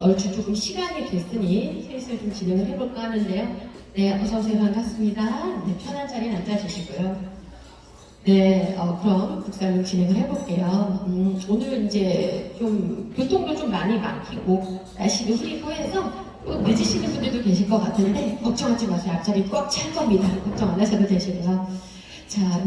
얼추 조금 시간이 됐으니 슬슬 좀 진행을 해볼까 하는데요. 네, 어서오세요. 반갑습니다. 네, 편한 자리에 앉아주시고요. 네, 그럼 북살로 진행을 해볼게요. 오늘 이제 좀 교통도 좀 많이 막히고 날씨도 흐리고 해서 또 늦으시는 분들도 계실 것 같은데 걱정하지 마세요. 앞자리 꽉 찰 겁니다. 걱정 안 하셔도 되시고요. 자,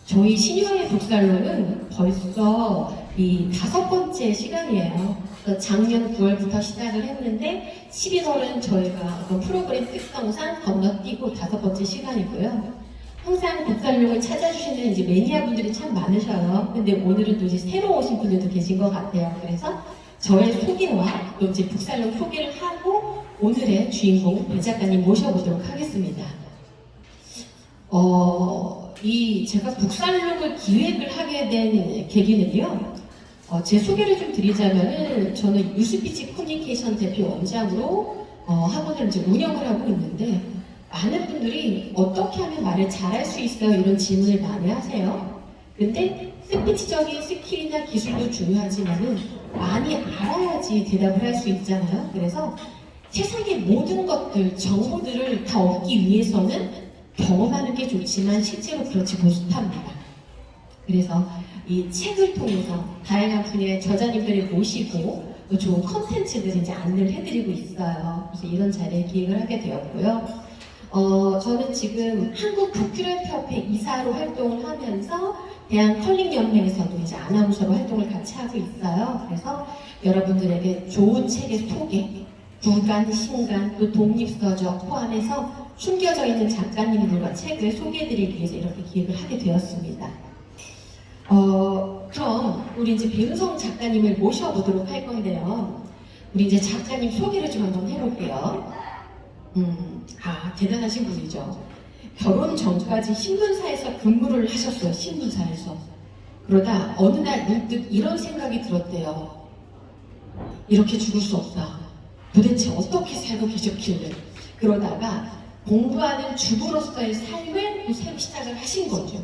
저희 신유아의 북살로는 벌써 이 5번째 시간이에요. 작년 9월부터 시작을 했는데 11월은 저희가 어떤 프로그램 특성상 건너뛰고 5번째 시간이고요. 항상 북살롱을 찾아주시는 이제 매니아분들이 참 많으셔요. 근데 오늘은 또 이제 새로 오신 분들도 계신 것 같아요. 그래서 저의 소개와 또 이제 북살롱 소개를 하고 오늘의 주인공 배 작가님 모셔보도록 하겠습니다. 제가 북살롱을 기획을 하게 된 계기는요. 제 소개를 좀 드리자면은 저는 유스피치 커뮤니케이션 대표 원장으로 학원을 이제 운영을 하고 있는데 많은 분들이 어떻게 하면 말을 잘할 수 있어요? 이런 질문을 많이 하세요. 근데 스피치적인 스킬이나 기술도 중요하지만은 많이 알아야지 대답을 할 수 있잖아요. 그래서 세상의 모든 것들, 정보들을 다 얻기 위해서는 경험하는 게 좋지만 실제로 그렇지 못합니다. 그래서 이 책을 통해서 다양한 분야의 저자님들을 모시고 또 좋은 컨텐츠들을 이제 안내를 해드리고 있어요. 그래서 이런 자리에 기획을 하게 되었고요. 저는 지금 한국 북큐럴협회 이사로 활동을 하면서 대한컬링연맹에서도 이제 아나운서로 활동을 같이 하고 있어요. 그래서 여러분들에게 좋은 책의 소개, 구간, 신간, 또 독립서적 포함해서 숨겨져 있는 작가님들과 책을 소개해드리기 위해서 이렇게 기획을 하게 되었습니다. 그럼 우리 이제 배은성 작가님을 모셔보도록 할 건데요. 우리 이제 작가님 소개를 좀 한번 해볼게요. 대단하신 분이죠. 결혼 전까지 신문사에서 근무를 하셨어요. 신문사에서. 그러다 어느 날 문득 이런 생각이 들었대요. 이렇게 죽을 수 없다. 도대체 어떻게 살고 계셨길래. 그러다가 공부하는 주부로서의 삶을 또 새로 시작을 하신 거죠.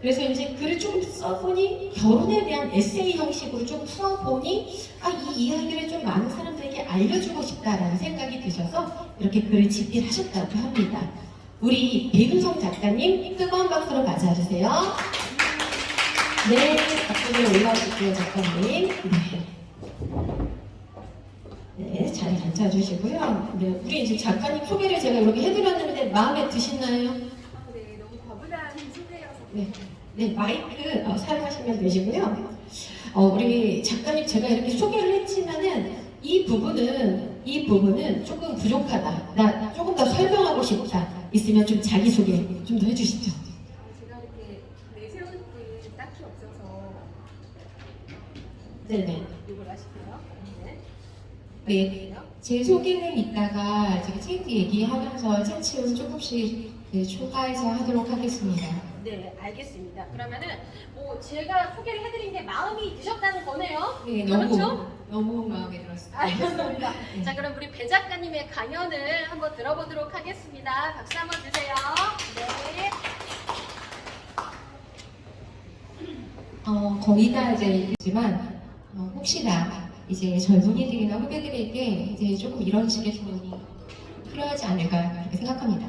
그래서 이제 글을 좀 써보니 결혼에 대한 에세이 형식으로 좀 풀어보니 이 이야기를 좀 많은 사람들에게 알려주고 싶다라는 생각이 드셔서 이렇게 글을 집필하셨다고 합니다. 우리 배은성 작가님 뜨거운 박수로 맞아주세요. 네, 박수를 올라주세요 작가님. 네, 잘 앉아주시고요. 네, 우리 이제 작가님 소개를 제가 이렇게 해드렸는데 마음에 드시나요? 네, 너무 과분한 소개여서. 네, 마이크 사용하시면 되시고요. 우리 작가님 제가 이렇게 소개를 했지만은 이 부분은 조금 부족하다. 나 조금 더 설명하고 싶다. 있으면 좀 자기소개 좀 더 해주시죠. 제가 이렇게 내세울 게 딱히 없어서. 네네. 이걸 하실게요. 네, 제 소개는 이따가 제가 책 얘기하면서 차츰 조금씩 추가해서 하도록 하겠습니다. 네, 알겠습니다. 그러면은 제가 소개를 해드린 게 마음이 드셨다는 거네요. 네, 그렇죠? 너무 마음에 들었습니다. 알겠습니다. 자, 그럼 우리 배 작가님의 강연을 한번 들어보도록 하겠습니다. 박수 한번 주세요. 네. 거의 다 이제 있지만 혹시나 이제 젊은이들이나 후배들에게 이제 조금 이런 식의 조언이 필요하지 않을까 그렇게 생각합니다.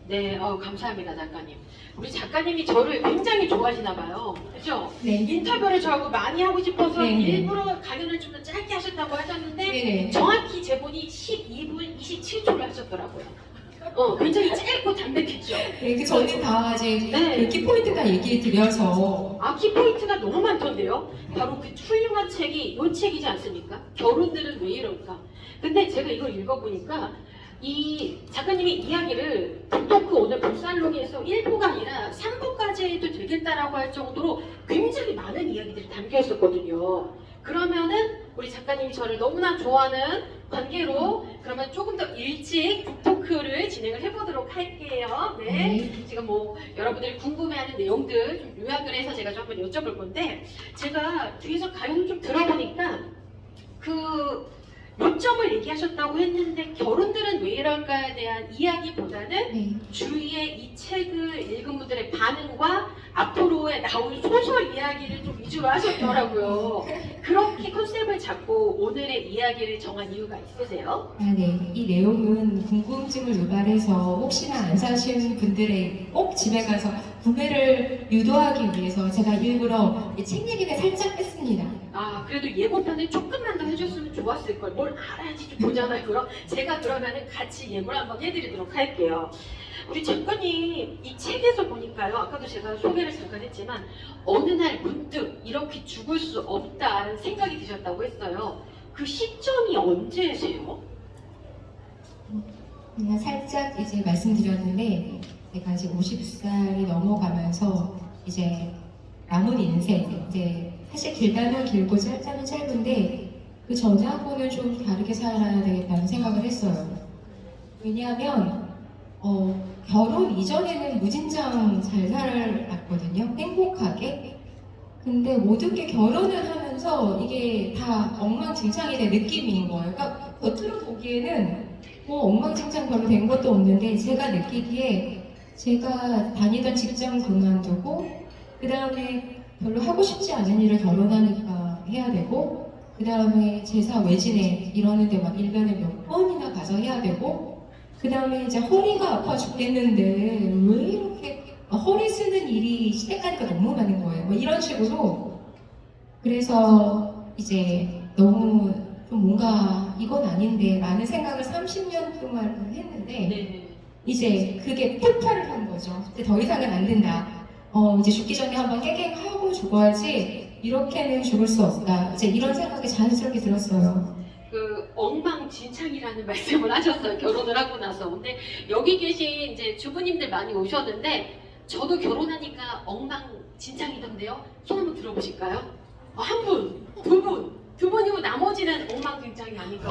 네, 감사합니다, 작가님. 우리 작가님이 저를 굉장히 좋아하시나 봐요. 그죠? 네. 인터뷰를 저하고 많이 하고 싶어서 네. 일부러 강연을 좀 더 짧게 하셨다고 하셨는데 네. 정확히 제본이 12분 27초를 하셨더라고요. 굉장히 짧고 담백했죠. 네, 그 저는 다 이제 네. 그 키포인트가 얘기 드려서 키포인트가 너무 많던데요. 바로 그 훌륭한 책이 이 책이지 않습니까? 결혼들은 왜 이럴까? 근데 제가 이걸 읽어보니까 이 작가님의 이야기를 북토크 오늘 북살롱에서 1부가 아니라 3부까지 해도 되겠다라고 할 정도로 굉장히 많은 이야기들이 담겨 있었거든요. 그러면은 우리 작가님이 저를 너무나 좋아하는 관계로 그러면 조금 더 일찍 북토크를 진행을 해보도록 할게요. 네. 지금 여러분들이 궁금해하는 내용들 좀 요약을 해서 제가 좀 한번 여쭤볼 건데 제가 뒤에서 가요를 좀 들어보니까 요점을 얘기하셨다고 했는데 결혼들은 왜 이럴까에 대한 이야기보다는 네. 주위에 이 책을 읽은 분들의 반응과 앞으로의 나올 소설 이야기를 좀 위주로 하셨더라고요. 그렇게 컨셉을 잡고 오늘의 이야기를 정한 이유가 있으세요? 아, 네. 이 내용은 궁금증을 유발해서 혹시나 안 사신 분들의 꼭 집에 가서 구매를 유도하기 위해서 제가 일부러 이 책 얘기를 살짝 뺐습니다. 아, 그래도 예고편을 조금만 더 해줬으면 좋았을 걸. 뭘 알아야지 좀 보잖아요. 그럼 제가 그러면은 같이 예고를 한번 해드리도록 할게요. 우리 작가님 이 책에서 보니까요. 아까도 제가 소개를 잠깐 했지만 어느 날 문득 이렇게 죽을 수 없다는 생각이 드셨다고 했어요. 그 시점이 언제세요? 그냥 살짝 이제 말씀드렸는데 제가 이제 50살이 넘어가면서 이제 남은 인생 이제 사실 길다면 길고 짧다면 짧은데 그 전하고는 좀 다르게 살아야 되겠다는 생각을 했어요. 왜냐하면 결혼 이전에는 무진장 잘 살았거든요. 행복하게. 근데 모든 게 결혼을 하면서 이게 다 엉망진창이 된 느낌인 거예요. 그러니까 겉으로 보기에는 뭐 엉망진창 별로 된 것도 없는데 제가 느끼기에 제가 다니던 직장 그만두고 그 다음에 별로 하고 싶지 않은 일을 결혼하니까 해야 되고 그 다음에 제사 외진에 이러는데 막 1년에 몇 번이나 가서 해야 되고 그 다음에 이제 허리가 아파 죽겠는데 왜 이렇게 허리 쓰는 일이 시댁 가니까 너무 많은 거예요. 뭐 이런 식으로 그래서 이제 너무 좀 뭔가 이건 아닌데 라는 생각을 30년 동안 했는데 네. 이제 그게 폭발을 한 거죠. 이제 더 이상은 안 된다. 이제 죽기 전에 한번 깨갱하고 죽어야지 이렇게는 죽을 수 없다. 이제 이런 생각이 자연스럽게 들었어요. 그 엉망진창이라는 말씀을 하셨어요. 결혼을 하고 나서. 근데 여기 계신 이제 주부님들 많이 오셨는데 저도 결혼하니까 엉망진창이던데요. 손 한번 들어보실까요? 한 분, 두 분, 두 분이고 나머지는 엉망진창이 아니고.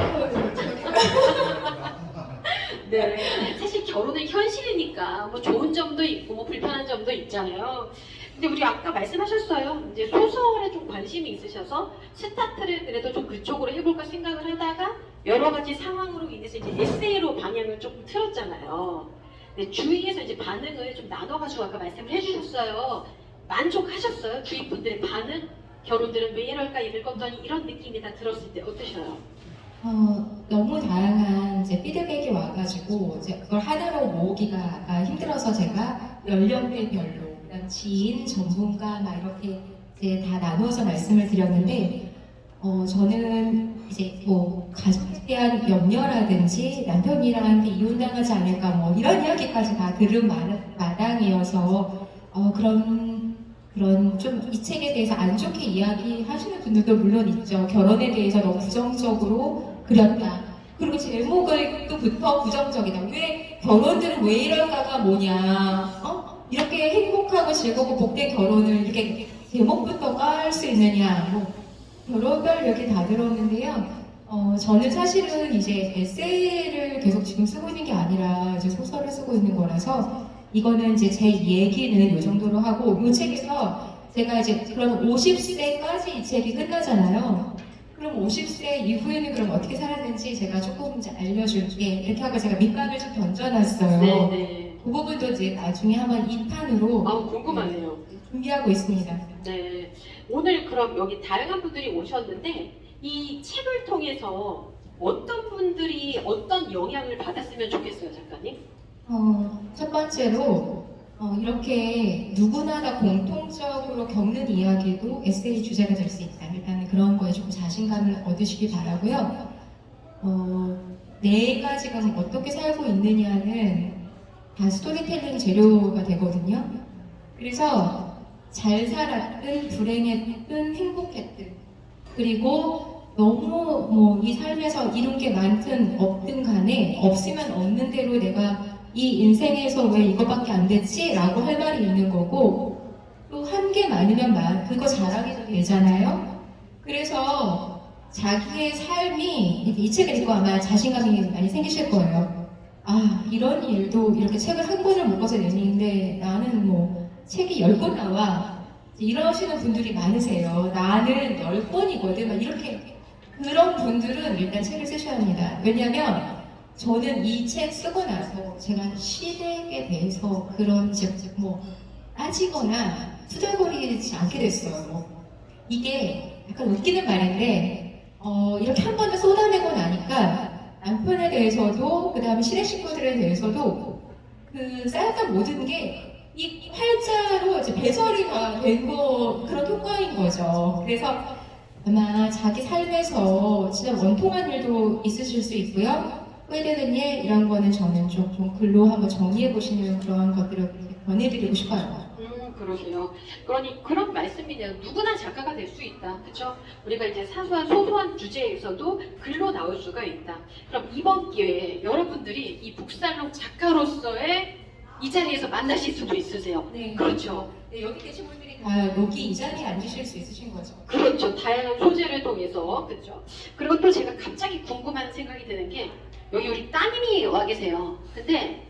네, 사실 결혼은 현실이니까 뭐 좋은 점도 있고 뭐 불편한 점도 있잖아요. 근데 우리 아까 말씀하셨어요. 이제 소설에 좀 관심이 있으셔서 스타트를 그래도 좀 그쪽으로 해볼까 생각을 하다가 여러 가지 상황으로 인해서 이제 에세이로 방향을 조금 틀었잖아요. 근데 주위에서 이제 반응을 좀 나눠가지고 아까 말씀을 해주셨어요. 만족하셨어요? 주위 분들의 반응? 결혼들은 왜 이럴까 읽었더니 이런 느낌이 다 들었을 때 어떠셔요? 너무 다양한 이제 피드백이 와가지고 이제 그걸 하나로 모으기가 힘들어서 제가 연령대별로 그다음 지인, 전문가 막 이렇게 이제 다 나누어서 말씀을 드렸는데 저는 이제 뭐 가족에 대한 염려라든지 남편이랑 이혼당하지 않을까 뭐 이런 이야기까지 다 들은 마당이어서 그런 좀 이 책에 대해서 안 좋게 이야기하시는 분들도 물론 있죠. 결혼에 대해서 너무 부정적으로 그렸다. 그리고 제목부터 부정적이다. 왜 결혼들은 왜 이럴까가 뭐냐? 이렇게 행복하고 즐겁고 복된 결혼을 이렇게 제목부터 깔 수 있느냐? 뭐 별의별 얘기 다 들었는데요. 저는 사실은 이제 에세이를 계속 지금 쓰고 있는 게 아니라 이제 소설을 쓰고 있는 거라서 이거는 이제 제 얘기는 이 정도로 하고 이 책에서 제가 이제 그럼 50세까지 이 책이 끝나잖아요. 그럼 50세 이후에는 그럼 어떻게 살았는지 제가 조금 이제 알려줄게 이렇게 하고 제가 밑밥을 좀 던져놨어요. 네. 그 부분도 이제 나중에 한번 2판으로 궁금하네요. 준비하고 있습니다. 네. 오늘 그럼 여기 다양한 분들이 오셨는데 이 책을 통해서 어떤 분들이 어떤 영향을 받았으면 좋겠어요, 작가님? 첫 번째로 이렇게 누구나 다 공통적으로 겪는 이야기도 에세이 주제가 될 수 있다. 일단 그런 거에 좀 자신감을 얻으시기 바라고요. 내가 지금 어떻게 살고 있느냐는 다 스토리텔링 재료가 되거든요. 그래서 잘 살았든 불행했든 행복했든 그리고 너무 뭐 이 삶에서 이룬 게 많든 없든 간에 없으면 없는 대로 내가 이 인생에서 왜 이거밖에 안 됐지? 라고 할 말이 있는 거고 또 한 게 많으면 그거 자랑해도 되잖아요. 그래서 자기의 삶이 이 책을 읽고 아마 자신감이 많이 생기실 거예요. 아, 이런 일도 이렇게 책을 한 권을 묶어서 내는데 나는 뭐 책이 10권 나와 이러시는 분들이 많으세요. 나는 10권이거든 막 이렇게 그런 분들은 일단 책을 쓰셔야 합니다. 왜냐하면 저는 이 책 쓰고 나서 제가 시댁에 대해서 그런 뭐 따지거나 투덜거리지 않게 됐어요. 이게 약간 웃기는 말인데 이렇게 한 번을 쏟아내고 나니까 남편에 대해서도 그 다음에 시댁 식구들에 대해서도 그 쌓였던 모든 게 이 활자로 이제 배설이가 된 그런 효과인 거죠. 그래서 아마 자기 삶에서 진짜 원통한 일도 있으실 수 있고요. 후회되는 일 이런 거는 저는 좀 글로 한번 정리해 보시는 그런 것들을 권해드리고 싶어요. 그러세요. 그러니 그런 말씀이네요. 누구나 작가가 될 수 있다. 그렇죠? 우리가 이제 사소한 소소한 주제에서도 글로 나올 수가 있다. 그럼 이번 기회에 여러분들이 이 북살록 작가로서의 이 자리에서 만나실 수도 있으세요. 네. 그렇죠. 네, 여기 계신 분들이 다 여기 이 자리에 앉으실 수 있으신 거죠. 그렇죠. 다양한 소재를 통해서. 그렇죠. 그리고 또 제가 갑자기 궁금한 생각이 드는 게 여기 우리 따님이 와 계세요. 근데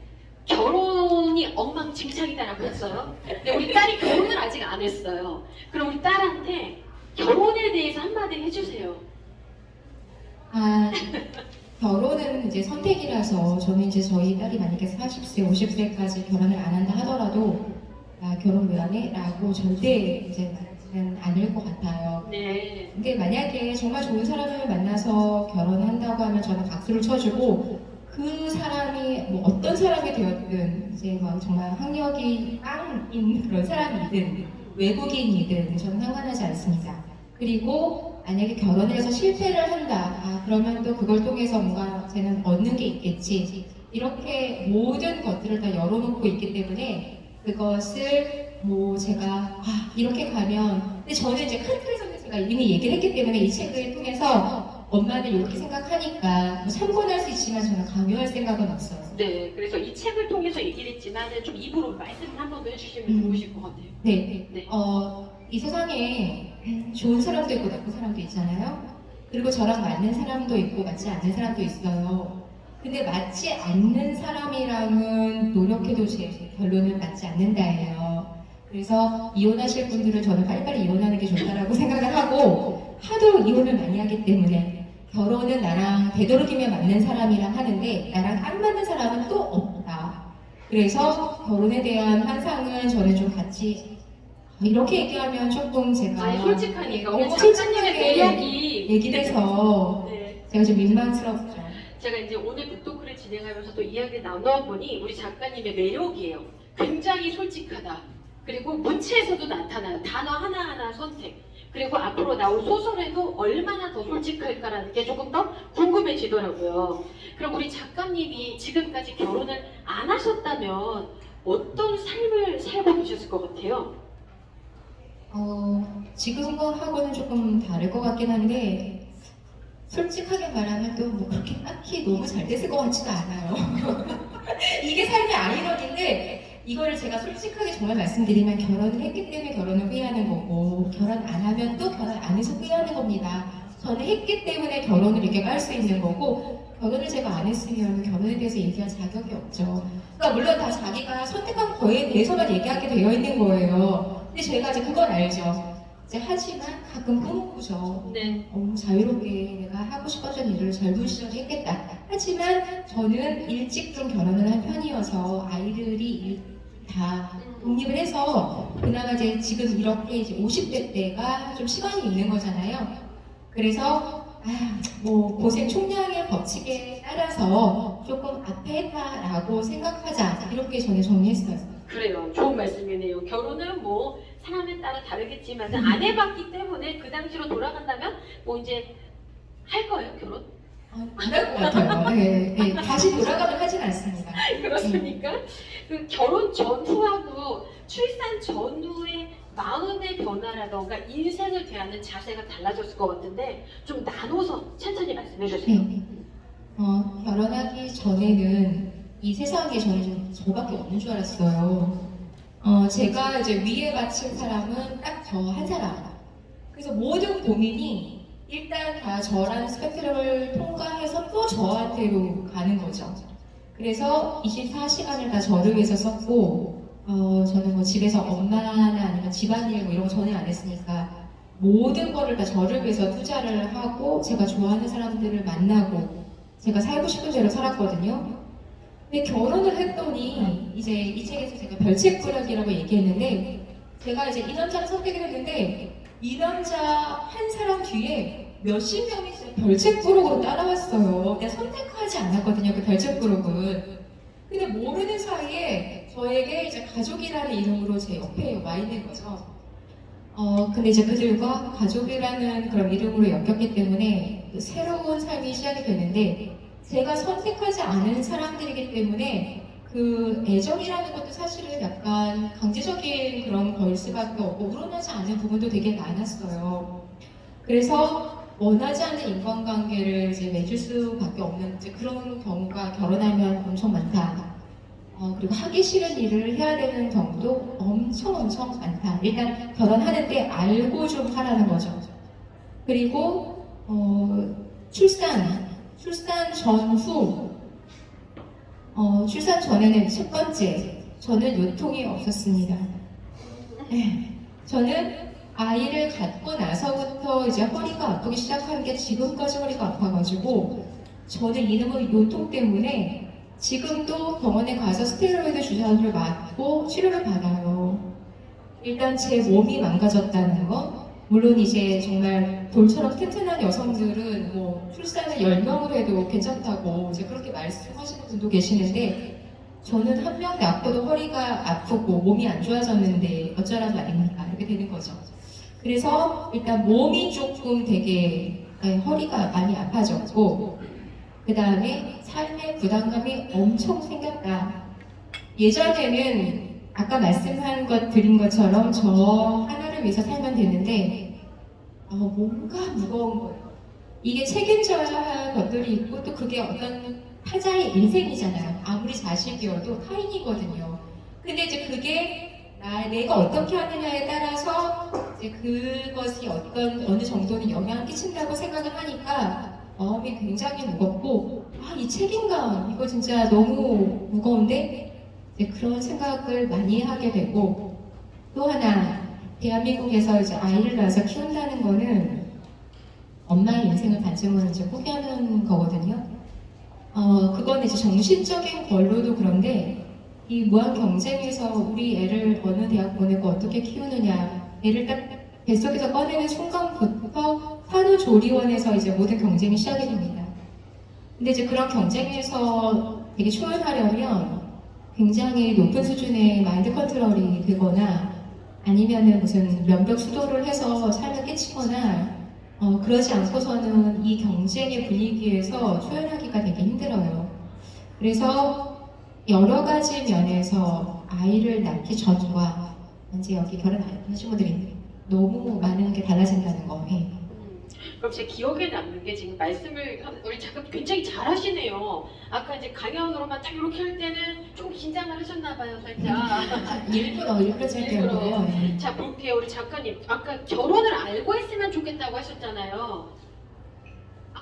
결혼이 엉망진창이다라고 했어요. 근데 우리 딸이 결혼을 아직 안 했어요. 그럼 우리 딸한테 결혼에 대해서 한마디 해주세요. 결혼은 이제 선택이라서 저는 이제 저희 딸이 만약에 40세, 50세까지 결혼을 안 한다 하더라도 결혼 왜 안 해? 라고 절대 이제 말하지는 않을 것 같아요. 네. 근데 만약에 정말 좋은 사람을 만나서 결혼한다고 하면 저는 박수를 쳐주고 그 사람이 뭐 어떤 사람이 되었든 이제 막 정말 학력이 깡인 그런 사람이든 외국인이든 저는 상관하지 않습니다. 그리고 만약에 결혼을 해서 실패를 한다. 그러면 또 그걸 통해서 뭔가 쟤는 얻는 게 있겠지. 이렇게 모든 것들을 다 열어놓고 있기 때문에 그것을 뭐 제가 이렇게 가면 근데 저는 이제 큰 틀에서는 제가 이미 얘기를 했기 때문에 이 책을 통해서 엄마는 이렇게 생각하니까 뭐 참고할 수 있지만 저는 강요할 생각은 없어요. 네. 그래서 이 책을 통해서 얘기를 했지만 좀 입으로 말씀 한 번 더 해주시면 좋으실 것 같아요. 네. 네. 이 세상에 좋은 사람도 있고 나쁜 사람도 있잖아요. 그리고 저랑 맞는 사람도 있고 맞지 않는 사람도 있어요. 근데 맞지 않는 사람이랑은 노력해도 제 결론은 맞지 않는다예요. 그래서 이혼하실 분들은 저는 빨리빨리 이혼하는 게 좋다라고 생각을 하고 하도 이혼을 많이 하기 때문에 결혼은 나랑 되도록이면 맞는 사람이랑 하는데 나랑 안 맞는 사람은 또 없다. 그래서 결혼에 대한 환상은 저는 좀 같이 이렇게 얘기하면 조금 제가 아니 솔직하니까 오늘 솔직하게 작가님의 매력이 얘기를 해서 네. 제가 좀 민망스럽죠. 제가 이제 오늘 북토크를 진행하면서 또 이야기 나눠보니 우리 작가님의 매력이에요. 굉장히 솔직하다. 그리고 문체에서도 나타나요. 단어 하나하나 선택. 그리고 앞으로 나올 소설에도 얼마나 더 솔직할까라는 게 조금 더 궁금해지더라고요. 그럼 우리 작가님이 지금까지 결혼을 안 하셨다면 어떤 삶을 살고 계셨을 것 같아요? 지금하고는 조금 다를 것 같긴 한데 솔직하게 말하면 또 뭐 그렇게 딱히 너무 잘 됐을 것 같지도 않아요. 이게 삶의 아이러니인데 이거를 제가 솔직하게 정말 말씀드리면 결혼을 했기 때문에 결혼을 후회하는 거고 결혼 안 하면 또 결혼 안 해서 후회하는 겁니다. 저는 했기 때문에 결혼을 이렇게 깔 수 있는 거고 결혼을 제가 안 했으면 결혼에 대해서 얘기할 자격이 없죠. 그러니까 물론 다 자기가 선택한 거에 대해서만 얘기하게 되어 있는 거예요. 근데 제가 이제 그건 알죠. 이제 하지만 가끔 꿈을 꾸죠. 네. 자유롭게 내가 하고 싶었던 일을 젊은 시절에 했겠다. 하지만 저는 일찍 좀 결혼을 한 편이어서 아이들이 다 독립을 해서 그나마 이제 지금 이렇게 이제 50대 때가 좀 시간이 있는 거잖아요. 그래서 뭐 고생 총량의 법칙에 따라서 조금 앞에 했다라고 생각하자 이렇게 저는 정리했어요. 그래요. 좋은 말씀이네요. 결혼은 뭐 사람에 따라 다르겠지만 안 해봤기 때문에 그 당시로 돌아간다면 뭐 이제 할 거예요 결혼? 안 할 것 같아요. 네, 다시 돌아가면 하진 않습니다. 그렇습니까? 그 결혼 전후하고 출산 전후의 마음의 변화라던가 인생을 대하는 자세가 달라졌을 것 같은데 좀 나눠서 천천히 말씀해 주세요. 네. 결혼하기 전에는 이 세상에 저는 저밖에 없는 줄 알았어요. 제가 이제 위에 바친 사람은 딱 저 한 사람. 그래서 모든 고민이 일단 다 저라는 스펙트럼을 통과해서 또 저한테로 가는 거죠. 그래서 24시간을 다 저를 위해서 썼고, 저는 뭐 집에서 엄마나 아니면 집안일 뭐 이런 거 전혀 안 했으니까 모든 거를 다 저를 위해서 투자를 하고 제가 좋아하는 사람들을 만나고 제가 살고 싶은 대로 살았거든요. 근데 결혼을 했더니 이제 이 책에서 제가 별책부락이라고 얘기했는데 제가 이제 이 남자를 선택을 했는데 이 남자 한 사람 뒤에 몇십 명이 별책부록으로 따라왔어요. 내가 선택하지 않았거든요, 그 별책부록은. 근데 모르는 사이에 저에게 이제 가족이라는 이름으로 제 옆에 와 있는 거죠. 근데 이제 그들과 가족이라는 그런 이름으로 엮였기 때문에 그 새로운 삶이 시작이 되는데 제가 선택하지 않은 사람들이기 때문에 그 애정이라는 것도 사실은 약간 강제적인 그런 걸 수밖에 없고 우러나지 않는 부분도 되게 많았어요. 그래서 원하지 않는 인간관계를 이제 맺을 수밖에 없는 이제 그런 경우가 결혼하면 엄청 많다. 그리고 하기 싫은 일을 해야 되는 경우도 엄청 많다. 일단 결혼하는데 알고 좀 하라는 거죠. 그리고 출산 전후 출산 전에는 첫 번째 저는 요통이 없었습니다. 네, 저는 아이를 갖고 나서부터 이제 허리가 아프기 시작한 게 지금까지 허리가 아파가지고 저는 이놈의 요통 때문에 지금도 병원에 가서 스테로이드 주사를 맞고 치료를 받아요. 일단 제 몸이 망가졌다는 거, 물론 이제 정말 돌처럼 튼튼한 여성들은 뭐 출산을 10명으로 해도 괜찮다고 이제 그렇게 말씀하시는 분도 계시는데 저는 한 명 낳고도 허리가 아프고 몸이 안 좋아졌는데 어쩌란 말입니까? 이렇게 되는 거죠. 그래서 일단 몸이 조금 되게 허리가 많이 아파졌고 그 다음에 삶의 부담감이 엄청 생겼다. 예전에는 아까 드린 것처럼 저 하나를 위해서 살면 되는데 뭔가 무거운 거예요. 이게 책임져야 할 것들이 있고 또 그게 어떤 타자의 인생이잖아요. 아무리 자식이어도 타인이거든요. 근데 이제 그게 내가 어떻게 하느냐에 따라서 이제 그것이 어느 정도는 영향을 끼친다고 생각을 하니까 마음이 굉장히 무겁고 이 책임감 이거 진짜 너무 무거운데 이제 그런 생각을 많이 하게 되고 또 하나 대한민국에서 이제 아이를 낳아서 키운다는 거는 엄마의 인생을 반쯤은 이제 포기하는 거거든요. 그건 이제 정신적인 걸로도 그런데 이 무한 경쟁에서 우리 애를 어느 대학 보내고 어떻게 키우느냐 애를 딱 뱃속에서 꺼내는 순간부터 산후조리원에서 이제 모든 경쟁이 시작이 됩니다. 근데 이제 그런 경쟁에서 되게 초연하려면 굉장히 높은 수준의 마인드 컨트롤이 되거나 아니면은 무슨 면벽 수도를 해서 삶을 깨치거나 그러지 않고서는 이 경쟁의 분위기에서 초연하기가 되게 힘들어요. 그래서 여러 가지 면에서 아이를 낳기 전과 이제 여기 결혼하신 분들이 너무 많은 게 달라진다는 거. 그럼 제 기억에 남는 게 지금 우리 작가님 굉장히 잘하시네요. 아까 이제 강연으로만 딱 이렇게 할 때는 좀 긴장을 하셨나봐요, 살짝. 일부러 제가 자, 볼게요. 우리 작가님. 아까 결혼을 알고 했으면 좋겠다고 하셨잖아요.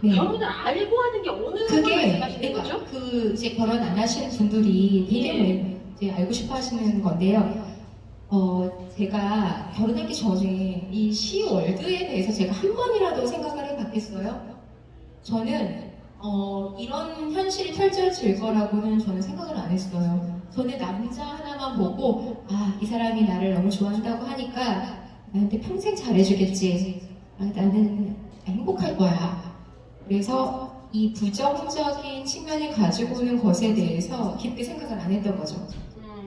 네. 결혼을 알고 하는 게 어느 걸 말씀하시는 거죠? 그 이제 결혼 안 하시는 분들이 되게 이제 알고 싶어 하시는 건데요. 제가 결혼하기 전에 이 시월드에 대해서 제가 한 번이라도 생각을 해봤겠어요? 저는 이런 현실이 펼쳐질 거라고는 저는 생각을 안 했어요. 저는 남자 하나만 보고 이 사람이 나를 너무 좋아한다고 하니까 나한테 평생 잘해주겠지. 나는 행복할 거야. 그래서 이 부정적인 측면이 가지고 오는 것에 대해서 깊게 생각을 안 했던 거죠.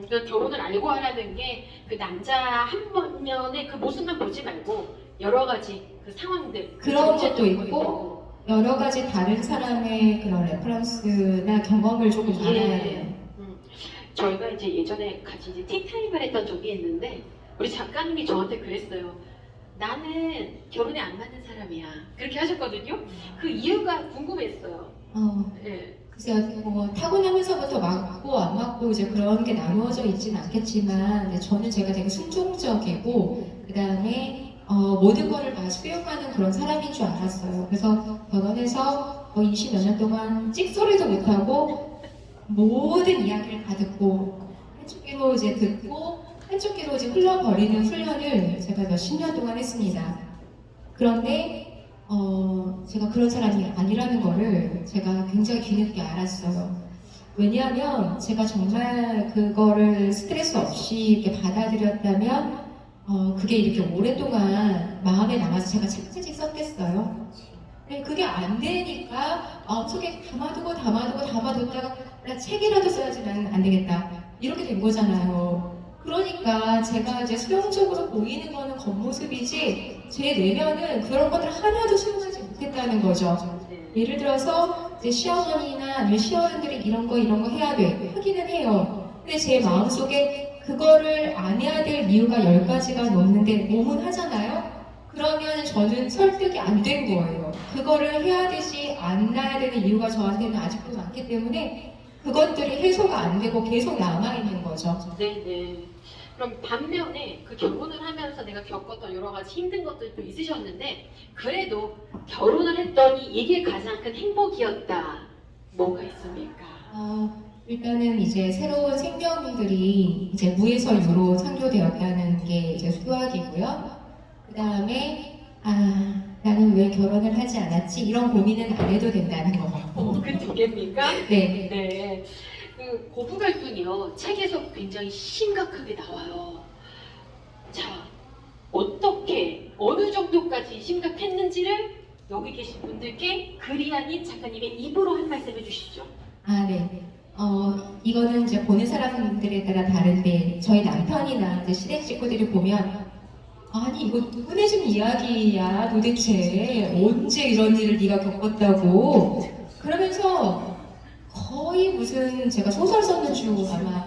그 결혼을 알고 하라는 게 그 남자 한 번면의 그 모습만 보지 말고 여러 가지 그 상황들 그런 것도 있고 여러 가지 다른 사람의 그런 레퍼런스나 경험을 조금 알아야 돼요. 저희가 이제 예전에 같이 이제 티타임을 했던 적이 있는데 우리 작가님이 저한테 그랬어요. 나는 결혼에 안 맞는 사람이야. 그렇게 하셨거든요. 그 이유가 궁금했어요. 네. 글쎄요, 타고나면서부터 맞고 안 맞고 이제 그런 게 나누어져 있지는 않겠지만 제가 되게 순종적이고 그 다음에 모든 거를 다 수용하는 그런 사람인 줄 알았어요. 그래서 결혼해서 20몇 년 동안 찍소리도 못하고 모든 이야기를 다 듣고 한쪽 귀로 이제 듣고 한쪽 귀로 이제 흘러버리는 훈련을 제가 몇십 년 동안 했습니다. 그런데 제가 그런 사람이 아니라는 거를 제가 굉장히 뒤늦게 알았어요. 왜냐하면 제가 정말 그거를 스트레스 없이 이렇게 받아들였다면 그게 이렇게 오랫동안 마음에 남아서 제가 책찍 썼겠어요. 근데 그게 안 되니까 마음속에 담아두다가 나 책이라도 써야지만 안 되겠다. 이렇게 된 거잖아요. 그러니까 제가 이제 수용적으로 보이는 거는 겉모습이지 제 내면은 그런 것들 하나도 수용하지 못했다는 거죠. 예를 들어서 이제 시어머니나 아니면 시어른들이 이런 거 해야 돼. 하기는 해요. 근데 제 마음속에 그거를 안 해야 될 이유가 10가지가 넘는데 몸은 하잖아요? 그러면 저는 설득이 안 된 거예요. 그거를 해야 되지 않아야 되는 이유가 저한테는 아직도 많기 때문에 그것들이 해소가 안 되고 계속 남아있는 거죠. 네네. 그럼 반면에 그 결혼을 하면서 내가 겪었던 여러 가지 힘든 것들도 있으셨는데 그래도 결혼을 했더니 이게 가장 큰 행복이었다. 뭐가 있습니까? 일단은 이제 새로운 생명들이 이제 무에서 유로 창조되었다는 게 이제 수학이고요. 그 다음에 나는 왜 결혼을 하지 않았지? 이런 고민은 안 해도 된다는 거. 그 두 개입니까? 네. 네. 그 고부 갈등이요. 책에서 굉장히 심각하게 나와요. 자, 어떻게 어느 정도까지 심각했는지를 여기 계신 분들께 그리아닌 작가님의 입으로 한 말씀 해주시죠. 네. 이거는 이제 보는 사람들에 따라 다른데 저희 남편이나 이제 시댁 식구들이 보면 아니 이거 누구네 집 이야기야 도대체 언제 이런 일을 네가 겪었다고 그러면서 거의 무슨 제가 소설 썼는 줄 아마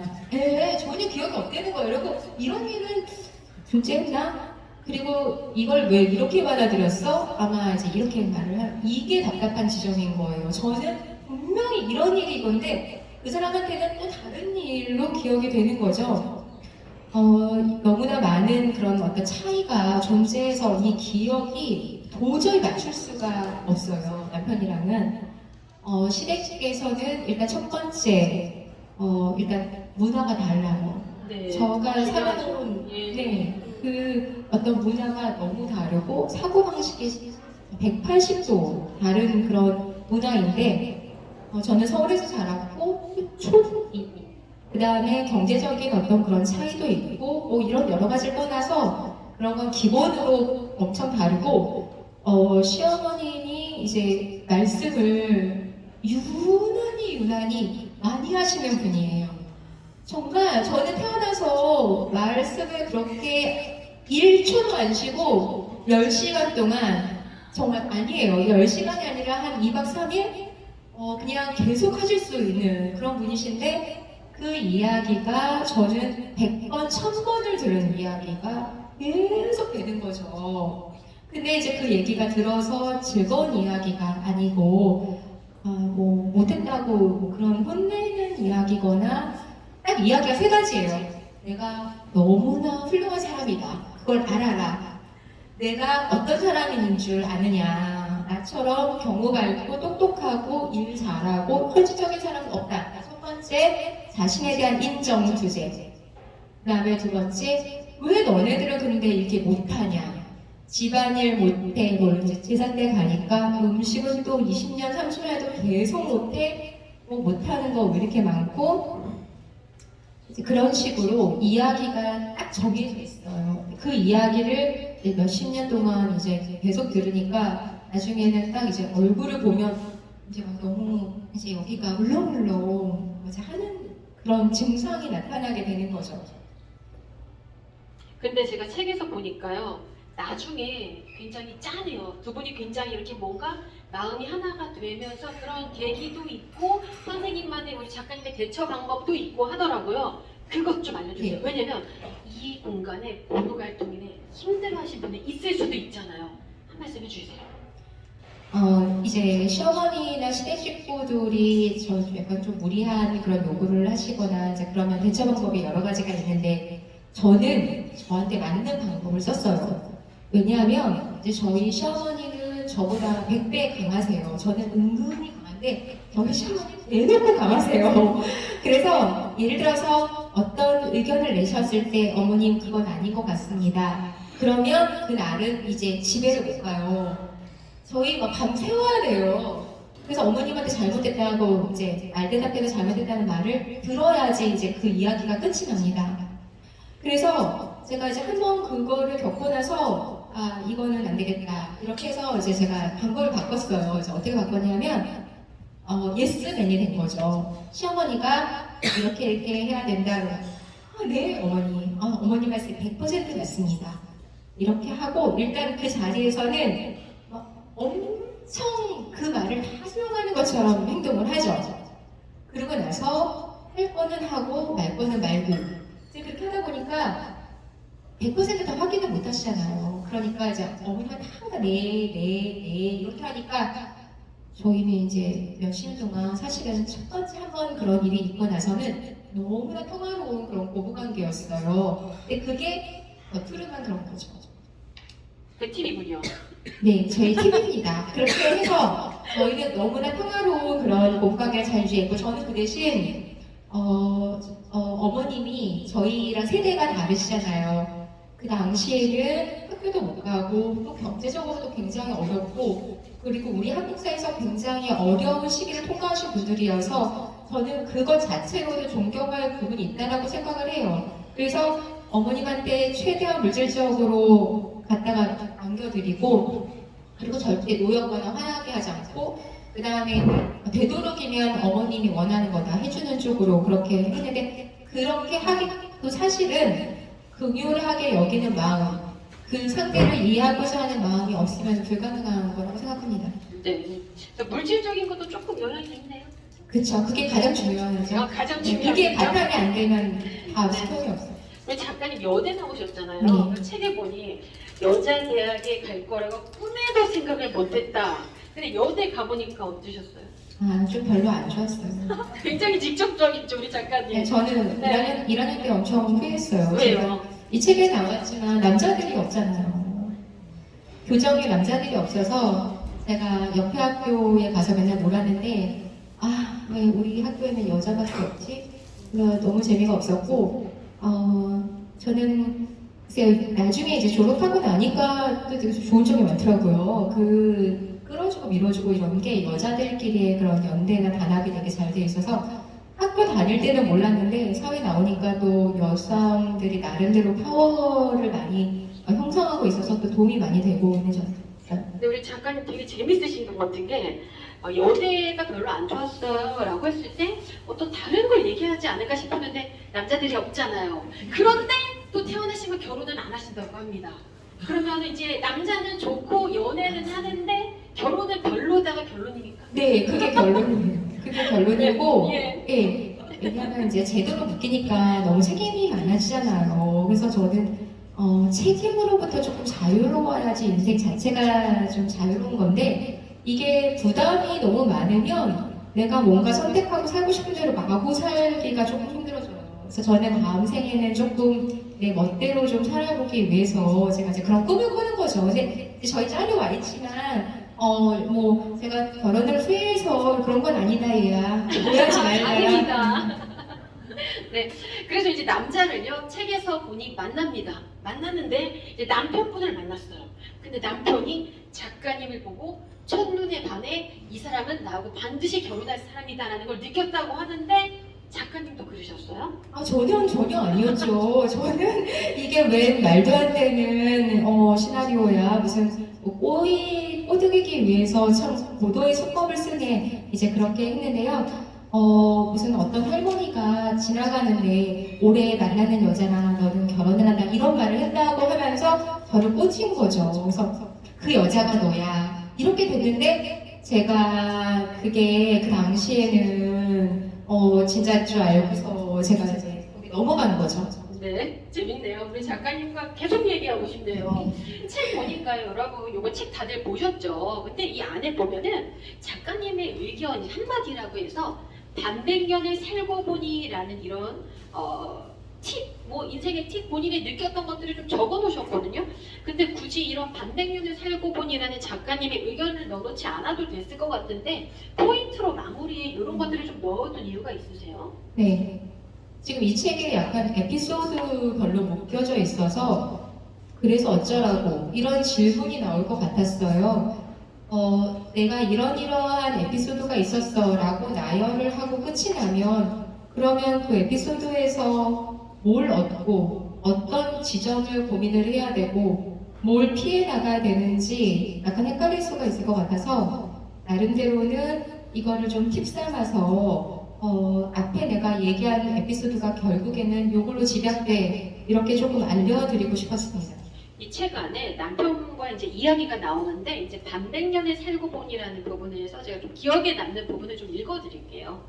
전혀 기억이 없다는 거예요. 이러고 이런 일은 존재했나? 그리고 이걸 왜 이렇게 받아들였어? 아마 이제 이렇게 말을 이게 답답한 지점인 거예요. 저는 분명히 이런 일이 이건데 그 사람한테는 또 다른 일로 기억이 되는 거죠. 너무나 많은 그런 어떤 차이가 존재해서 이 기억이 도저히 맞출 수가 없어요. 남편이랑은. 시댁에서는 일단 첫 번째, 일단 문화가 달라요. 네. 저가 살아온, 네, 그 어떤 문화가 너무 다르고 사고방식이 180도 다른 그런 문화인데, 저는 서울에서 자랐고, 그 다음에 경제적인 어떤 그런 차이도 있고, 뭐 이런 여러 가지를 떠나서 그런 건 기본으로 엄청 다르고, 시어머님이 이제 말씀을 유난히 많이 하시는 분이에요. 정말 저는 태어나서 말씀을 그렇게 1초도 안 쉬고 10시간 동안 정말 아니에요. 10시간이 아니라 한 2박 3일 그냥 계속 하실 수 있는 그런 분이신데 그 이야기가 저는 100번, 1000번을 들은 이야기가 계속 되는 거죠. 근데 이제 그 얘기가 들어서 즐거운 이야기가 아니고 뭐 못했다고 뭐 그런 혼내는 이야기거나 딱 이야기가 세 가지예요. 내가 너무나 훌륭한 사람이다. 그걸 알아라. 내가 어떤 사람인 줄 아느냐. 나처럼 경우 밝고 똑똑하고 일 잘하고 헐지적인 사람은 없다. 첫 번째, 자신에 대한 인정 두제. 그 다음에 두 번째, 왜 너네들은 근데 이렇게 못하냐. 집안일 못해, 뭐 이제 제삿때 가니까 음식은 또 20년, 30년에도 계속 못해, 뭐 못하는 거 왜 이렇게 많고 이제 그런 식으로 이야기가 딱 정해져 있어요. 그 이야기를 이제 몇십 년 동안 이제 계속 들으니까 나중에는 딱 이제 얼굴을 보면 이제 막 너무 이제 여기가 울렁울렁 이제 하는 그런 증상이 나타나게 되는 거죠. 근데 제가 책에서 보니까요. 나중에 굉장히 짠해요. 두 분이 굉장히 이렇게 뭔가 마음이 하나가 되면서 그런 계기도 있고 선생님만의 우리 작가님의 대처 방법도 있고 하더라고요. 그것 좀 알려주세요. 네. 왜냐면 이 공간에 고부 갈등이네 힘들어하신 분이 있을 수도 있잖아요. 한 말씀 해주세요. 이제 시어머니나 시댁 식구들이 저 약간 좀 무리한 그런 요구를 하시거나 이제 그러면 대처 방법이 여러 가지가 있는데 저는 저한테 맞는 방법을 썼어요. 왜냐하면 이제 저희 시어머니는 저보다 100배 강하세요. 저는 은근히 강한데 저희 시어머니는 대놓고 강하세요. 그래서 예를 들어서 어떤 의견을 내셨을 때 어머님 그건 아닌 것 같습니다. 그러면 그날은 이제 집에를 못 가요. 저희 막 밤 새워야 돼요. 그래서 어머님한테 잘못됐다고 이제 말 대답해서 잘못됐다는 말을 들어야지 이제 그 이야기가 끝이 납니다. 그래서 제가 이제 한번 그거를 겪고 나서 아 이거는 안 되겠다 이렇게 해서 이제 제가 방법을 바꿨어요. 그래서 어떻게 바꿨냐면 예스맨이 된 거죠. 시어머니가 이렇게 해야 된다. 네 어머니, 어머니 말씀 100% 맞습니다. 이렇게 하고 일단 그 자리에서는 엄청 그 말을 다 수용하는 것처럼 행동을 하죠. 그러고 나서 할 거는 하고 말 거는 말고 이제 그렇게 하다 보니까 100%다 확인을 못 하시잖아요. 그러니까 이제 어머니가 항상 네 이렇게 하니까 저희는 이제 몇십 년 동안 사실은 첫 번째 한 번 그런 일이 있고 나서는 너무나 평화로운 그런 고부관계였어요. 근데 그게 겉으로만 그런 거죠. 그 팁이군요. 네, 저희 팁입니다. 그렇게 해서 저희는 너무나 평화로운 그런 고부관계를 잘 유지했고 저는 그 대신 어머님이 저희랑 세대가 다르시잖아요. 그 당시에는 학교도 못 가고 또 경제적으로도 굉장히 어렵고 그리고 우리 한국 사회에서 굉장히 어려운 시기를 통과하신 분들이어서 저는 그것 자체로도 존경할 부분이 있다고 생각을 해요. 그래서 어머님한테 최대한 물질적으로 갖다가 안겨드리고 그리고 절대 노여거나 화나게 하지 않고 그 다음에 되도록이면 어머님이 원하는 거 다 해주는 쪽으로 그렇게 했는데 그렇게 하기도 사실은 긍휼하게 여기는 마음 그 상대를 이해하고자 하는 마음이 없으면 불가능한 거라고 생각합니다. 네. 물질적인 것도 조금 영향이 있네요. 그쵸. 그게 가장 중요하죠. 가장 네, 중요한 그게 바탕이 안 되면 다 소용이 없어요. 우리 작가님 여대 나오셨잖아요. 네. 그 책에 보니 여자 대학에 갈 거라고 꿈에도 생각을 못했다. 근데 여대 가보니까 어떠셨어요? 아, 좀 별로 안 좋았어요. 굉장히 직접적이죠, 우리 작가님. 네, 저는 네. 1학년 때 엄청 후회했어요. 왜요? 이 책에 나왔지만 남자들이 없잖아요. 교정에 남자들이 없어서 제가 옆에 학교에 가서 맨날 놀았는데 아, 왜 우리 학교에는 여자밖에 없지? 너무 재미가 없었고 저는 글쎄요, 나중에 이제 졸업하고 나니까 또 되게 좋은 점이 많더라고요. 그 끌어주고 밀어주고 이런 게 여자들끼리의 그런 연대나 단합이 되게 잘 돼 있어서 학교 다닐 때는 몰랐는데 사회 나오니까 또 여성들이 나름대로 파워를 많이 형성하고 있어서 또 도움이 많이 되고 있는 점. 근데 우리 작가님 되게 재밌으신 것 같은 게 여대가 별로 안 좋았어요 라고 했을 때 어떤 다른 걸 얘기하지 않을까 싶었는데 남자들이 없잖아요. 그런데 또 태어나시면 결혼은 안 하신다고 합니다. 그러면 이제 남자는 좋고 연애는 하는데 결혼은 별로다가 결론이니까. 네, 그게 결론이에요. 그게 결론이고, 예. 예. 왜냐하면 이제 제도로 묶이니까 너무 책임이 많아지잖아요. 그래서 저는 책임으로부터 조금 자유로워야지 인생 자체가 좀 자유로운 건데 이게 부담이 너무 많으면 내가 뭔가 선택하고 살고 싶은 대로 마구 살기가 조금 힘들어져요. 그래서 저는 다음 생에는 조금 내 멋대로 좀 살아보기 위해서 제가 이제 그런 꿈을 꾸는 거죠. 이제 저희 짤로 와 있지만 뭐 제가 결혼을 후회해서 그런 건 아니다 얘야. 오해하지 말라. 아닙니다. 네, 그래서 이제 남자를요 책에서 보니 만납니다. 만났는데 이제 남편분을 만났어요. 근데 남편이 작가님을 보고 첫눈에 반해 이 사람은 나하고 반드시 결혼할 사람이다라는 걸 느꼈다고 하는데 작가님도 그러셨어요? 아, 전혀 아니었죠. 저는 이게 웬 말도 안 되는 시나리오야. 무슨 뭐 꼬드기기 위해서 참 고도의 수법을 쓰네. 이제 그렇게 했는데요. 무슨 어떤 할머니가 지나가는데 올해 만나는 여자랑 너는 결혼을 한다 이런 말을 했다고 하면서 저를 꽂힌 거죠. 그래서 그 여자가 너야. 이렇게 됐는데 제가 그게 그 당시에는 진짜인 줄 알고서 제가 이제 거기 넘어간 거죠. 네, 재밌네요. 우리 작가님과 계속 얘기하고 싶네요. 책 보니까요, 여러분, 요거 책 다들 보셨죠? 근데 이 안에 보면은 작가님의 의견 한마디라고 해서 반백년을 살고 보니라는 이런 팁, 뭐 인생의 팁 본인이 느꼈던 것들을 좀 적어 놓으셨거든요. 근데 굳이 이런 반백년을 살고 보니라는 작가님의 의견을 넣어놓지 않아도 됐을 것 같은데 포인트로 마무리에 이런 것들을 좀 넣어둔 이유가 있으세요? 네. 지금 이 책에 약간 에피소드별로 묶여져 있어서 그래서 어쩌라고 이런 질문이 나올 것 같았어요. 내가 이러한 에피소드가 있었어 라고 나열을 하고 끝이 나면 그러면 그 에피소드에서 뭘 얻고 어떤 지점을 고민을 해야 되고 뭘 피해 나가야 되는지 약간 헷갈릴 수가 있을 것 같아서 나름대로는 이거를 좀 팁 삼아서 앞에 내가 얘기한 에피소드가 결국에는 요걸로 집약돼 이렇게 조금 알려드리고 싶었습니다. 이 책 안에 남편과 이제 이야기가 나오는데 이제 반백년에 살고 보니라는 부분에서 제가 좀 기억에 남는 부분을 좀 읽어드릴게요.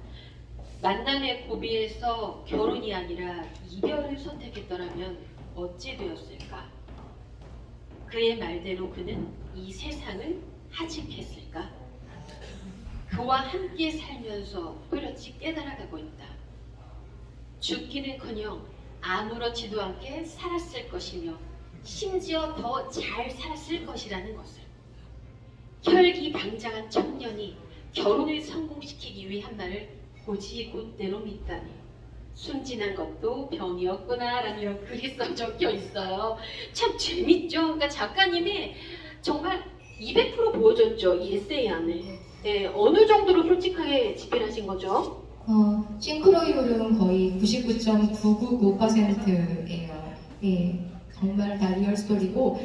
만남의 고비에서 결혼이 아니라 이별을 선택했더라면 어찌 되었을까? 그의 말대로 그는 이 세상을 하직했을까? 그와 함께 살면서 또렷이 깨달아가고 있다. 죽기는커녕 아무렇지도 않게 살았을 것이며 심지어 더 잘 살았을 것이라는 것을. 혈기방장한 청년이 결혼을 성공시키기 위한 말을 곧이곧대로 믿다니 순진한 것도 병이었구나 라는 글이 써적혀 있어요. 참 재밌죠? 그러니까 작가님이 정말 200% 보여줬죠, 이 에세이 안에. 네, 어느 정도로 솔직하게 집필하신 거죠? 싱크로율은 거의 99.999%예요. 예, 정말 다 리얼 스토리고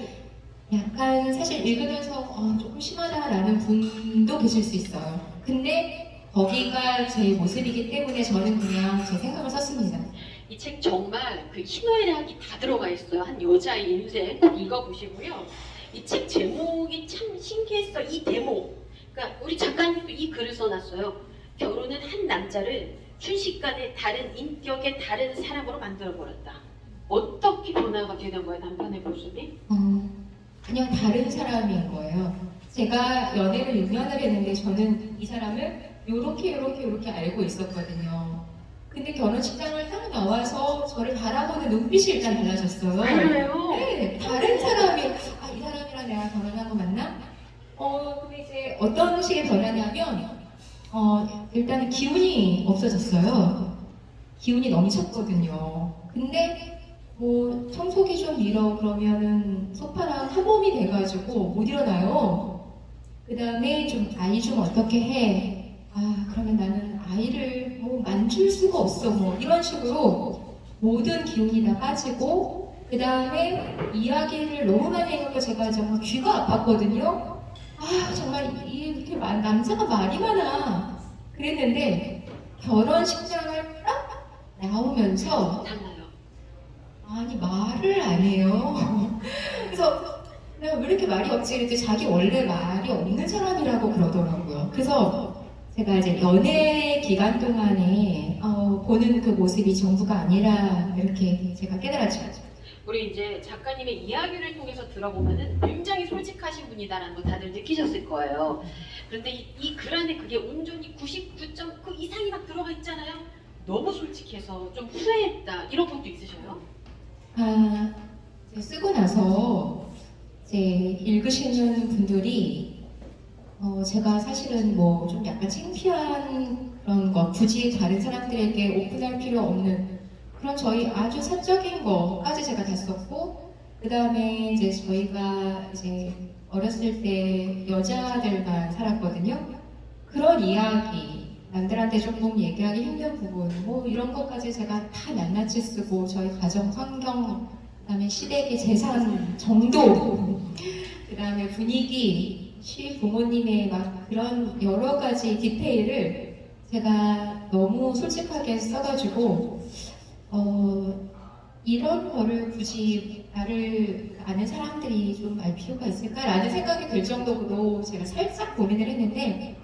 약간 사실 읽으면서 조금 심하다라는 분도 계실 수 있어요. 근데 거기가 제 모습이기 때문에 저는 그냥 제 생각을 썼습니다. 이 책 정말 그 희노애락이 다 들어가 있어요. 한 여자의 인생 꼭 읽어보시고요. 이 책 제목이 참 신기했어. 이 대목. 그러니까 우리 작가님도 이 글을 써놨어요. 결혼은 한 남자를 순식간에 다른 인격의 다른 사람으로 만들어버렸다. 어떻게 변화가 되는 거예요, 남편의 모습이? 그냥 다른 사람인 거예요. 제가 연애를 6년을 했는데 저는 이 사람을 요렇게 알고 있었거든요. 근데 결혼식장을 딱 나와서 저를 바라보는 눈빛이 일단 달라졌어요. 그래요? 네, 다른 사람이 이 사람이랑 내가 결혼한 거 맞나? 근데 이제 어떤 식의 변화냐면 일단은 기운이 없어졌어요. 기운이 넘쳤거든요. 근데 뭐 청소기 좀 밀어 그러면은 소파랑 한 몸이 돼가지고 못 일어나요. 그 다음에 좀 아이 좀 어떻게 해? 그러면 나는 아이를 뭐 만질 수가 없어. 뭐 이런 식으로 모든 기운이 다 빠지고 그 다음에 이야기를 너무 많이 해갖고 제가 정말 귀가 아팠거든요. 정말 이렇게 남자가 말이 많아. 그랬는데 결혼식장을 딱 나오면서 달라요. 아니 말을 안 해요. 그래서 내가 왜 이렇게 말이 없지? 그랬더니 자기 원래 말이 없는 사람이라고 그러더라고요. 그래서 제가 이제 연애 기간 동안에 보는 그 모습이 전부가 아니라 이렇게 제가 깨달았죠. 우리 이제 작가님의 이야기를 통해서 들어보면은 굉장히 솔직하신 분이다라는 거 다들 느끼셨을 거예요. 그런데 이 글 안에 그게 온전히 99.9 이상이 막 들어가 있잖아요. 너무 솔직해서 좀 후회했다 이런 것도 있으셔요? 이제 쓰고 나서 이제 읽으시는 분들이 제가 사실은 뭐 좀 약간 창피한 그런 거 굳이 다른 사람들에게 오픈할 필요 없는 그런 저희 아주 사적인 거까지 제가 다 썼고 그 다음에 이제 저희가 이제 어렸을 때 여자들만 살았거든요. 그런 이야기 남들한테 조금 얘기하기 힘든 부분 뭐 이런 것까지 제가 다 낱낱이 쓰고 저희 가정 환경 그다음에 시댁의 재산 정도 그다음에 분위기 시부모님의 막 그런 여러 가지 디테일을 제가 너무 솔직하게 써가지고 이런 거를 굳이 나를 아는 사람들이 좀 알 필요가 있을까라는 생각이 들 정도로 제가 살짝 고민을 했는데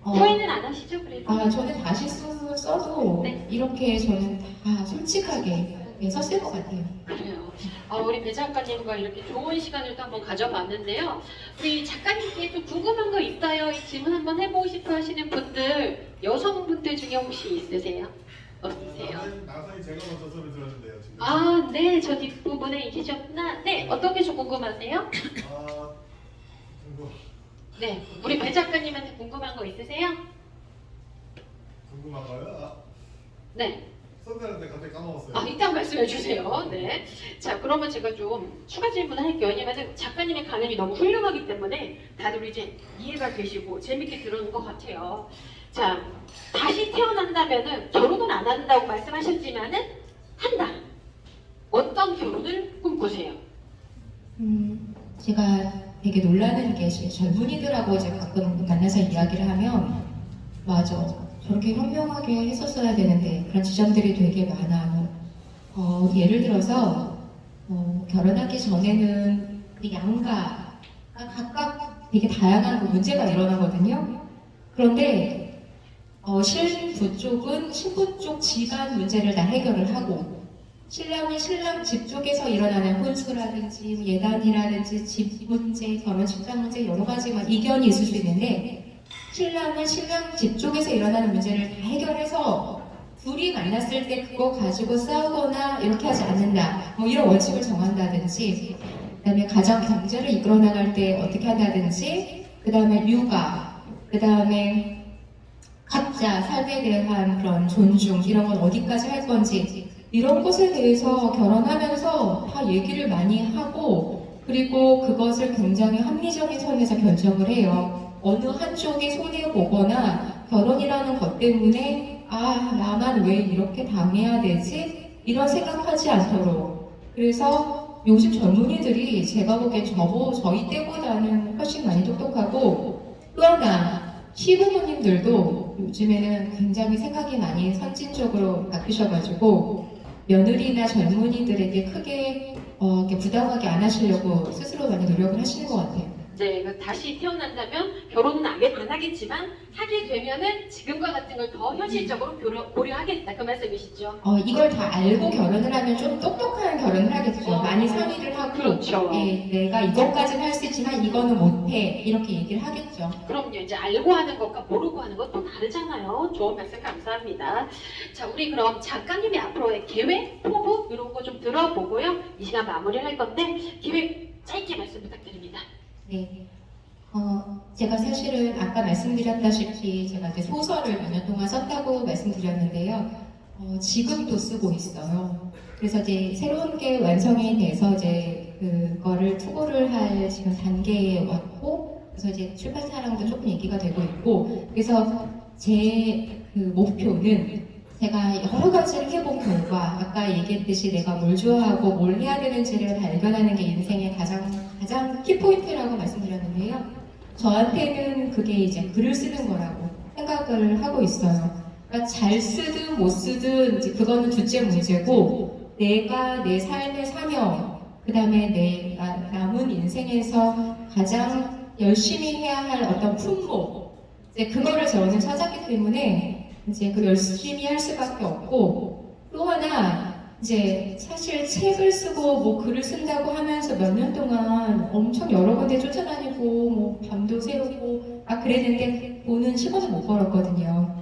후회는 안 하시죠? 그래도? 저는 다시 써도 네. 이렇게 저는 다 솔직하게 썼을 것 같아요. 그래요. 우리 배 작가님과 이렇게 좋은 시간을 또 한번 가져봤는데요. 우리 작가님께 좀 궁금한 거 있어요? 이 질문 한번 해보고 싶어 하시는 분들, 여성분들 중에 혹시 있으세요? 없으세요? 나선이 제가 먼저 소리 들었는데요 지금. 네, 저 뒷부분에 계셨구나. 네, 어떤 게 좀 궁금하세요? 네, 우리 배 작가님한테 궁금한 거 있으세요? 궁금한 거요? 네. 선배한테 갑자기 까먹었어요. 아, 이따 말씀해 주세요. 네. 자, 그러면 제가 좀 추가 질문을 할게요. 왜냐면 작가님의 강연이 너무 훌륭하기 때문에 다들 이제 이해가 되시고 재밌게 들은 것 같아요. 자, 다시 태어난다면은 결혼은 안 한다고 말씀하셨지만은 한다. 어떤 결혼을 꿈꾸세요? 제가 되게 놀라는 게 젊은이들하고 제가 가끔 만나서 이야기를 하면 맞아 저렇게 현명하게 했었어야 되는데 그런 지점들이 되게 많아요. 예를 들어서 결혼하기 전에는 그 양가 각각 되게 다양한 문제가 일어나거든요. 그런데 신부 쪽은 신부 쪽 집안 문제를 다 해결을 하고 신랑은 신랑 집 쪽에서 일어나는 혼수라든지 예단이라든지 집 문제, 결혼 직장 문제 여러 가지 이견이 있을 수 있는데 신랑은 신랑 집 쪽에서 일어나는 문제를 다 해결해서 둘이 만났을 때 그거 가지고 싸우거나 이렇게 하지 않는다. 뭐 이런 원칙을 정한다든지 그다음에 가정 경제를 이끌어 나갈 때 어떻게 한다든지 그다음에 육아 그다음에 각자 삶에 대한 그런 존중 이런 건 어디까지 할 건지 이런 것에 대해서 결혼하면서 다 얘기를 많이 하고 그리고 그것을 굉장히 합리적인 선에서 결정을 해요. 어느 한쪽이 손해보거나 결혼이라는 것 때문에 나만 왜 이렇게 당해야 되지? 이런 생각하지 않도록 그래서 요즘 젊은이들이 제가 보기엔 저희 때보다는 훨씬 많이 똑똑하고 또 하나 시부모님들도 요즘에는 굉장히 생각이 많이 선진적으로 바뀌셔가지고 며느리나 젊은이들에게 크게 이렇게 부당하게 안 하시려고 스스로 많이 노력을 하시는 것 같아요. 네, 다시 태어난다면 결혼은 안 하겠지만 하게 되면은 지금과 같은 걸 더 현실적으로 고려하겠다 그 말씀이시죠? 이걸 다 알고 결혼을 하면 좀 똑똑한 결혼을 하겠죠. 많이 상의를 하고 그렇죠. 내가 이것까지는 할 수 있지만 이거는 못해 이렇게 얘기를 하겠죠. 그럼요. 이제 알고 하는 것과 모르고 하는 것 또 다르잖아요. 좋은 말씀 감사합니다. 자, 우리 그럼 작가님의 앞으로의 계획, 포부 이런 거 좀 들어보고요. 이 시간 마무리를 할 건데 계획 짧게 말씀 부탁드립니다. 네. 제가 사실은 아까 말씀드렸다시피 제가 이제 소설을 몇 년 동안 썼다고 말씀드렸는데요. 지금도 쓰고 있어요. 그래서 이제 새로운 게 완성이 돼서 이제 그거를 투고를 할 지금 단계에 왔고, 그래서 이제 출판사랑도 조금 얘기가 되고 있고, 그래서 제 그 목표는 제가 여러 가지를 해본 결과 아까 얘기했듯이 내가 뭘 좋아하고 뭘 해야 되는지를 발견하는 게 인생의 가장 키포인트라고 말씀드렸는데요. 저한테는 그게 이제 글을 쓰는 거라고 생각을 하고 있어요. 그러니까 잘 쓰든 못 쓰든 이제 그거는 둘째 문제고 내가 내 삶의 사명 그 다음에 내가 남은 인생에서 가장 열심히 해야 할 어떤 품목 이제 그거를 저는 찾았기 때문에 이제 그 열심히 할 수밖에 없고 또 하나 이제 사실 책을 쓰고 뭐 글을 쓴다고 하면서 몇 년 동안 엄청 여러 군데 쫓아다니고 뭐 밤도 새우고 그랬는데 돈은 10원을 못 벌었거든요.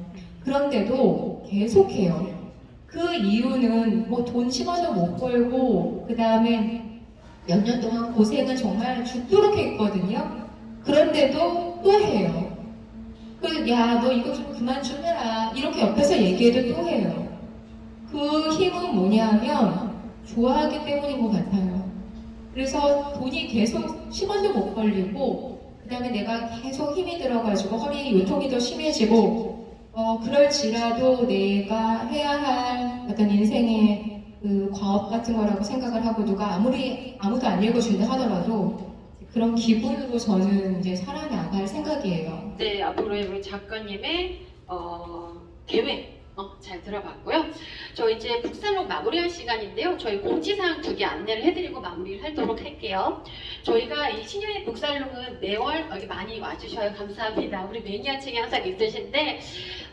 그런데도 계속해요. 그 이유는 뭐 돈 10원을 못 벌고 그 다음에 몇 년 동안 고생은 정말 죽도록 했거든요. 그런데도 또 해요. 야, 너 이거 좀 그만 좀 해라. 이렇게 옆에서 얘기해도 또 해요. 그 힘은 뭐냐면 좋아하기 때문인 것 같아요. 그래서 돈이 계속 10원도 못 벌리고 그 다음에 내가 계속 힘이 들어가지고 허리 요통이 더 심해지고 그럴지라도 내가 해야 할 어떤 인생의 그 과업 같은 거라고 생각을 하고 누가 아무도 안 읽어준다 하더라도 그런 기분으로 저는 이제 살아나갈 생각이에요. 네, 앞으로의 우리 작가님의 계획 잘 들어봤고요. 저 이제 북살록 마무리할 시간인데요. 저희 공지사항 2개 안내를 해드리고 마무리를 하도록 할게요. 저희가 이 신여의 북살록은 매월 여기 많이 와주셔요. 감사합니다. 우리 매니아층이 항상 있으신데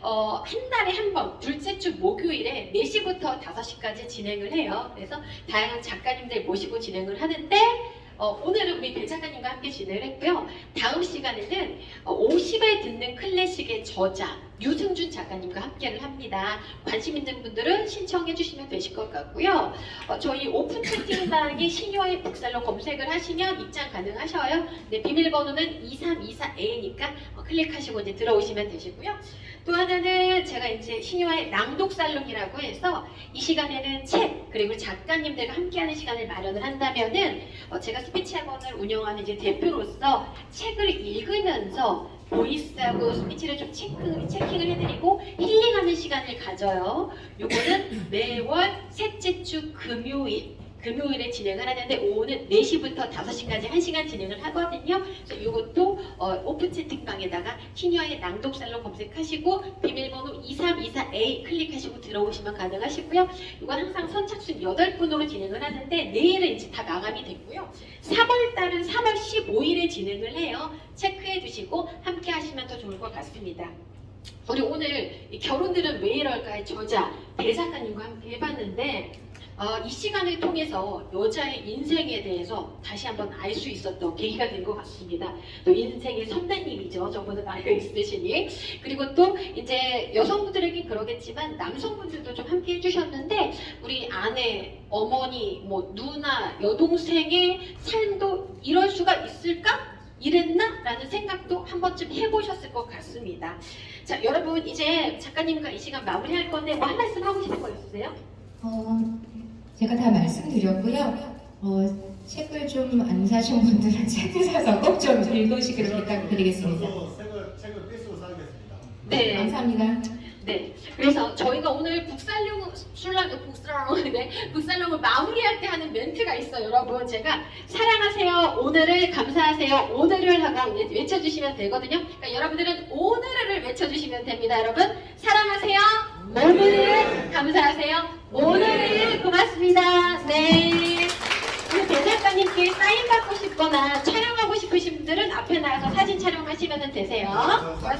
한 달에 한 번, 둘째 주 목요일에 4시부터 5시까지 진행을 해요. 그래서 다양한 작가님들 모시고 진행을 하는데 오늘은 우리 배 작가님과 함께 진행을 했고요. 다음 시간에는 50을 듣는 클래식의 저자 유승준 작가님과 함께를 합니다. 관심 있는 분들은 신청해 주시면 되실 것 같고요. 저희 오픈 채팅방에 신여의 북살로 검색을 하시면 입장 가능하셔요. 네, 비밀번호는 2324A니까 클릭하시고 이제 들어오시면 되시고요. 또 하나는 제가 이제 신유아의 낭독 살롱이라고 해서 이 시간에는 책 그리고 작가님들과 함께하는 시간을 마련을 한다면은 제가 스피치 학원을 운영하는 이제 대표로서 책을 읽으면서 보이스하고 스피치를 좀 체킹을 해드리고 힐링하는 시간을 가져요. 요거는 매월 셋째 주 금요일에 진행을 하는데 오후는 4시부터 5시까지 1시간 진행을 하거든요. 그래서 이것도 오픈 채팅방에다가 신유아의 낭독살롱 검색하시고 비밀번호 2324A 클릭하시고 들어오시면 가능하시고요. 이건 항상 선착순 8분으로 진행을 하는데 내일은 이제 다 마감이 됐고요. 3월달은 3월 15일에 진행을 해요. 체크해 두시고 함께 하시면 더 좋을 것 같습니다. 우리 오늘 이 결혼들은 왜 이럴까의 저자 배 작가님과 함께 해봤는데 이 시간을 통해서 여자의 인생에 대해서 다시 한번 알 수 있었던 계기가 된 것 같습니다. 또 인생의 선배님이죠. 저보다 나이가 있으시니. 그리고 또 이제 여성분들에게 그러겠지만 남성분들도 좀 함께 해주셨는데 우리 아내, 어머니, 뭐 누나, 여동생의 삶도 이럴 수가 있을까? 이랬나? 라는 생각도 한 번쯤 해보셨을 것 같습니다. 자, 여러분 이제 작가님과 이 시간 마무리할 건데 뭐 한 말씀 하고 싶은 거 있으세요? 제가 다 말씀드렸고요. 책을 좀 안 사신 분들은 책을 사서 꼭 좀 읽으시기를 부탁드리겠습니다. 저도 책을 필수로 사겠습니다. 네. 감사합니다. 네. 그래서 저희가 오늘 북살롱을 마무리할 때 하는 멘트가 있어요. 여러분 제가 사랑하세요. 오늘을 감사하세요. 오늘을 하고 외쳐주시면 되거든요. 그러니까 여러분들은 오늘을 외쳐주시면 됩니다. 여러분 사랑하세요. 오늘을 감사하세요. 오늘을 고맙습니다. 네. 우리 배 작가님께 사인 받고 싶거나 촬영하고 싶으신 분들은 앞에 나가서 사진 촬영하시면 되세요. 고맙습니다.